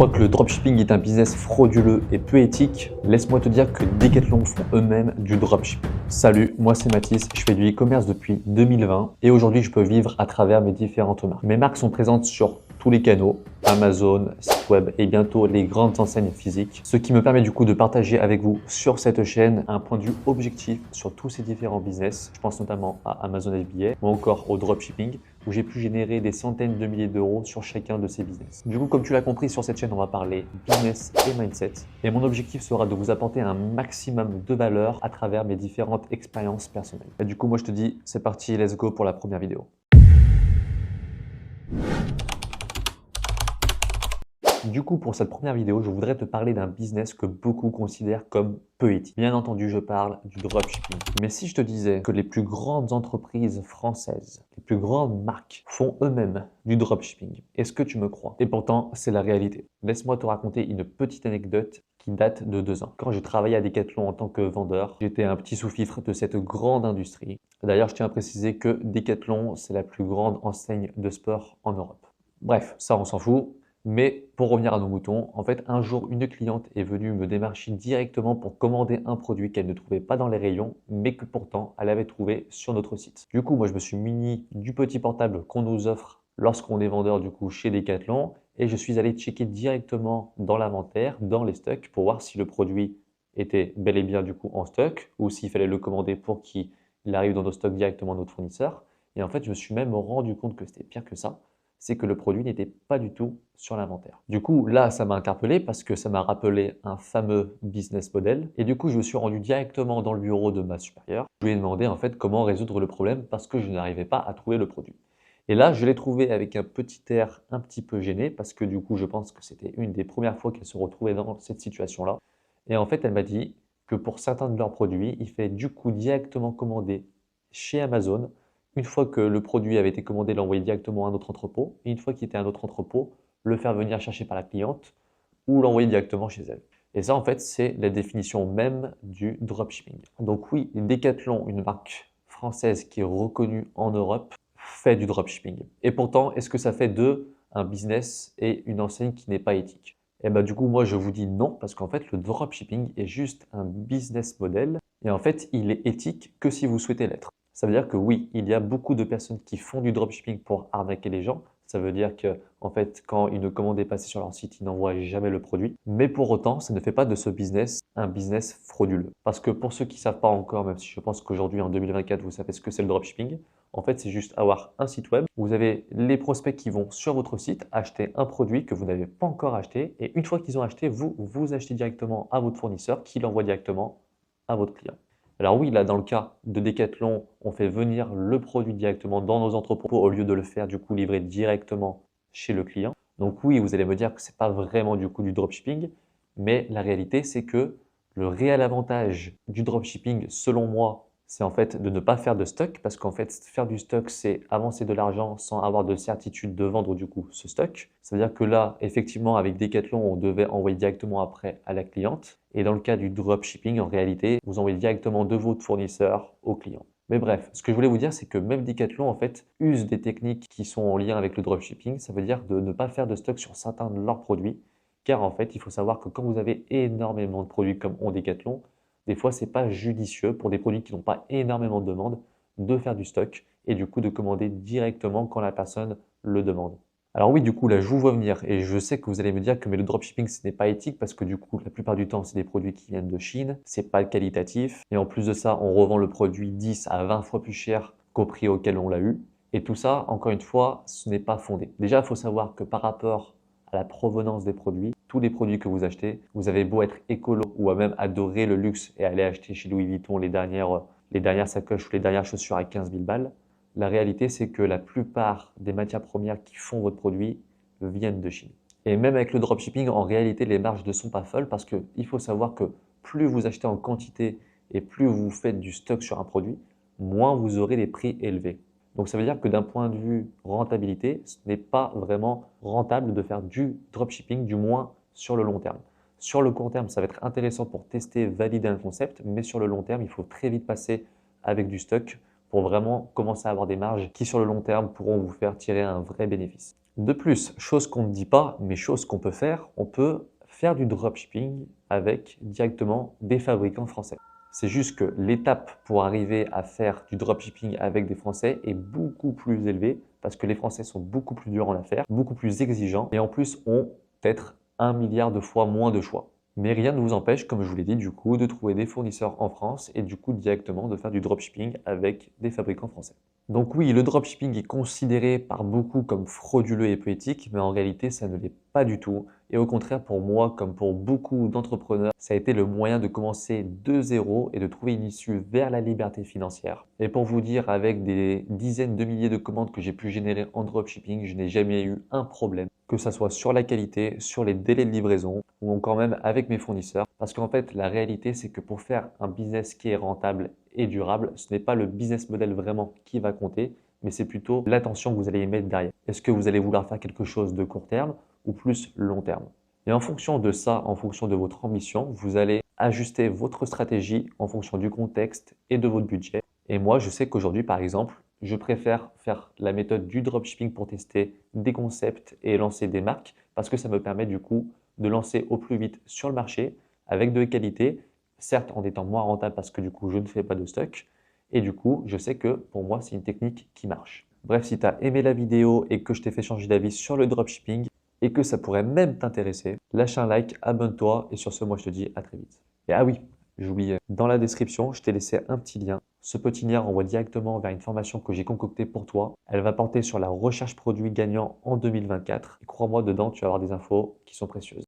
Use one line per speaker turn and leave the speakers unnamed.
crois que le dropshipping est un business frauduleux et peu éthique, laisse-moi te dire que Decathlon font eux-mêmes du dropshipping. Salut, moi c'est Mathis, je fais du e-commerce depuis 2020 et aujourd'hui je peux vivre à travers mes différentes marques. Mes marques sont présentes sur tous les canaux, Amazon, site web et bientôt les grandes enseignes physiques, ce qui me permet du coup de partager avec vous sur cette chaîne un point de vue objectif sur tous ces différents business. Je pense notamment à Amazon FBA ou encore au dropshipping où j'ai pu générer des centaines de milliers d'euros sur chacun de ces business. Du coup, comme tu l'as compris, sur cette chaîne, on va parler business et mindset. Et mon objectif sera de vous apporter un maximum de valeur à travers mes différentes expériences personnelles. Et du coup, moi je te dis, c'est parti, let's go pour la première vidéo. Du coup, pour cette première vidéo, je voudrais te parler d'un business que beaucoup considèrent comme peu éthique. Bien entendu, je parle du dropshipping. Mais si je te disais que les plus grandes entreprises françaises, les plus grandes marques font eux-mêmes du dropshipping, est-ce que tu me crois? Et pourtant, c'est la réalité. Laisse-moi te raconter une petite anecdote qui date de 2 ans. Quand je travaillais à Decathlon en tant que vendeur, j'étais un petit sous-fifre de cette grande industrie. D'ailleurs, je tiens à préciser que Decathlon, c'est la plus grande enseigne de sport en Europe. Bref, ça on s'en fout. Mais pour revenir à nos moutons, en fait, un jour, une cliente est venue me démarcher directement pour commander un produit qu'elle ne trouvait pas dans les rayons, mais que pourtant, elle avait trouvé sur notre site. Du coup, moi, je me suis muni du petit portable qu'on nous offre lorsqu'on est vendeur du coup chez Decathlon et je suis allé checker directement dans l'inventaire, dans les stocks, pour voir si le produit était bel et bien du coup en stock ou s'il fallait le commander pour qu'il arrive dans nos stocks directement à notre fournisseur. Et en fait, je me suis même rendu compte que c'était pire que ça, c'est que le produit n'était pas du tout sur l'inventaire. Du coup, là, ça m'a interpellé parce que ça m'a rappelé un fameux business model. Et du coup, je me suis rendu directement dans le bureau de ma supérieure. Je lui ai demandé en fait comment résoudre le problème parce que je n'arrivais pas à trouver le produit. Et là, je l'ai trouvé avec un petit air un petit peu gêné parce que du coup, je pense que c'était une des premières fois qu'elle se retrouvait dans cette situation-là. Et en fait, elle m'a dit que pour certains de leurs produits, il fait du coup directement commander chez Amazon. Une fois que le produit avait été commandé, l'envoyer directement à un autre entrepôt. Et une fois qu'il était à un autre entrepôt, le faire venir chercher par la cliente ou l'envoyer directement chez elle. Et ça, en fait, c'est la définition même du dropshipping. Donc oui, Decathlon, une marque française qui est reconnue en Europe, fait du dropshipping. Et pourtant, est-ce que ça fait d'eux un business et une enseigne qui n'est pas éthique? Et bah du coup, moi, je vous dis non, parce qu'en fait, le dropshipping est juste un business model. Et en fait, il est éthique que si vous souhaitez l'être. Ça veut dire que oui, il y a beaucoup de personnes qui font du dropshipping pour arnaquer les gens. Ça veut dire que, en fait, quand une commande est passée sur leur site, ils n'envoient jamais le produit. Mais pour autant, ça ne fait pas de ce business un business frauduleux. Parce que pour ceux qui ne savent pas encore, même si je pense qu'aujourd'hui, en 2024, vous savez ce que c'est le dropshipping, en fait, c'est juste avoir un site web. Vous avez les prospects qui vont sur votre site acheter un produit que vous n'avez pas encore acheté. Et une fois qu'ils ont acheté, vous achetez directement à votre fournisseur qui l'envoie directement à votre client. Alors oui, là, dans le cas de Decathlon, on fait venir le produit directement dans nos entrepôts au lieu de le faire du coup livrer directement chez le client. Donc oui, vous allez me dire que ce n'est pas vraiment du coup du dropshipping, mais la réalité, c'est que le réel avantage du dropshipping, selon moi, c'est en fait de ne pas faire de stock parce qu'en fait, faire du stock, c'est avancer de l'argent sans avoir de certitude de vendre du coup ce stock. Ça veut dire que là, effectivement, avec Decathlon, on devait envoyer directement après à la cliente. Et dans le cas du dropshipping, en réalité, vous envoyez directement de votre fournisseur au client. Mais bref, ce que je voulais vous dire, c'est que même Decathlon, en fait, use des techniques qui sont en lien avec le dropshipping. Ça veut dire de ne pas faire de stock sur certains de leurs produits. Car en fait, il faut savoir que quand vous avez énormément de produits comme ont Decathlon, des fois, ce n'est pas judicieux pour des produits qui n'ont pas énormément de demande de faire du stock et du coup de commander directement quand la personne le demande. Alors oui, du coup, là, je vous vois venir et je sais que vous allez me dire que mais le dropshipping, ce n'est pas éthique parce que du coup, la plupart du temps, c'est des produits qui viennent de Chine, c'est pas qualitatif et en plus de ça, on revend le produit 10 à 20 fois plus cher qu'au prix auquel on l'a eu. Et tout ça, encore une fois, ce n'est pas fondé. Déjà, il faut savoir que par rapport à la provenance des produits, tous les produits que vous achetez, vous avez beau être écolo ou même adorer le luxe et aller acheter chez Louis Vuitton les dernières sacoches ou les dernières chaussures à 15 000 balles, la réalité c'est que la plupart des matières premières qui font votre produit viennent de Chine. Et même avec le dropshipping, en réalité, les marges ne sont pas folles parce qu'il faut savoir que plus vous achetez en quantité et plus vous faites du stock sur un produit, moins vous aurez des prix élevés. Donc ça veut dire que d'un point de vue rentabilité, ce n'est pas vraiment rentable de faire du dropshipping, du moins sur le long terme. Sur le court terme, ça va être intéressant pour tester, valider un concept, mais sur le long terme, il faut très vite passer avec du stock pour vraiment commencer à avoir des marges qui sur le long terme pourront vous faire tirer un vrai bénéfice. De plus, chose qu'on ne dit pas, mais chose qu'on peut faire, on peut faire du dropshipping avec directement des fabricants français. C'est juste que l'étape pour arriver à faire du dropshipping avec des Français est beaucoup plus élevée parce que les Français sont beaucoup plus durs en affaires, beaucoup plus exigeants et en plus ont peut-être 1 milliard de fois moins de choix. Mais rien ne vous empêche, comme je vous l'ai dit, du coup, de trouver des fournisseurs en France et du coup directement de faire du dropshipping avec des fabricants français. Donc oui, le dropshipping est considéré par beaucoup comme frauduleux et peu éthique, mais en réalité, ça ne l'est pas du tout. Et au contraire, pour moi, comme pour beaucoup d'entrepreneurs, ça a été le moyen de commencer de zéro et de trouver une issue vers la liberté financière. Et pour vous dire, avec des dizaines de milliers de commandes que j'ai pu générer en dropshipping, je n'ai jamais eu un problème, que ça soit sur la qualité, sur les délais de livraison ou encore même avec mes fournisseurs. Parce qu'en fait, la réalité, c'est que pour faire un business qui est rentable et durable, ce n'est pas le business model vraiment qui va compter, mais c'est plutôt l'attention que vous allez y mettre derrière. Est-ce que vous allez vouloir faire quelque chose de court terme ou plus long terme? Et en fonction de ça, en fonction de votre ambition, vous allez ajuster votre stratégie en fonction du contexte et de votre budget. Et moi, je sais qu'aujourd'hui, par exemple, je préfère faire la méthode du dropshipping pour tester des concepts et lancer des marques parce que ça me permet du coup de lancer au plus vite sur le marché avec de qualité, certes en étant moins rentable parce que du coup je ne fais pas de stock et du coup je sais que pour moi c'est une technique qui marche. Bref, si tu as aimé la vidéo et que je t'ai fait changer d'avis sur le dropshipping et que ça pourrait même t'intéresser, lâche un like, abonne-toi et sur ce moi je te dis à très vite. Et ah oui, j'oubliais, dans la description je t'ai laissé un petit lien. Ce petit lien renvoie directement vers une formation que j'ai concoctée pour toi. Elle va porter sur la recherche produit gagnant en 2024. Et crois-moi, dedans, tu vas avoir des infos qui sont précieuses.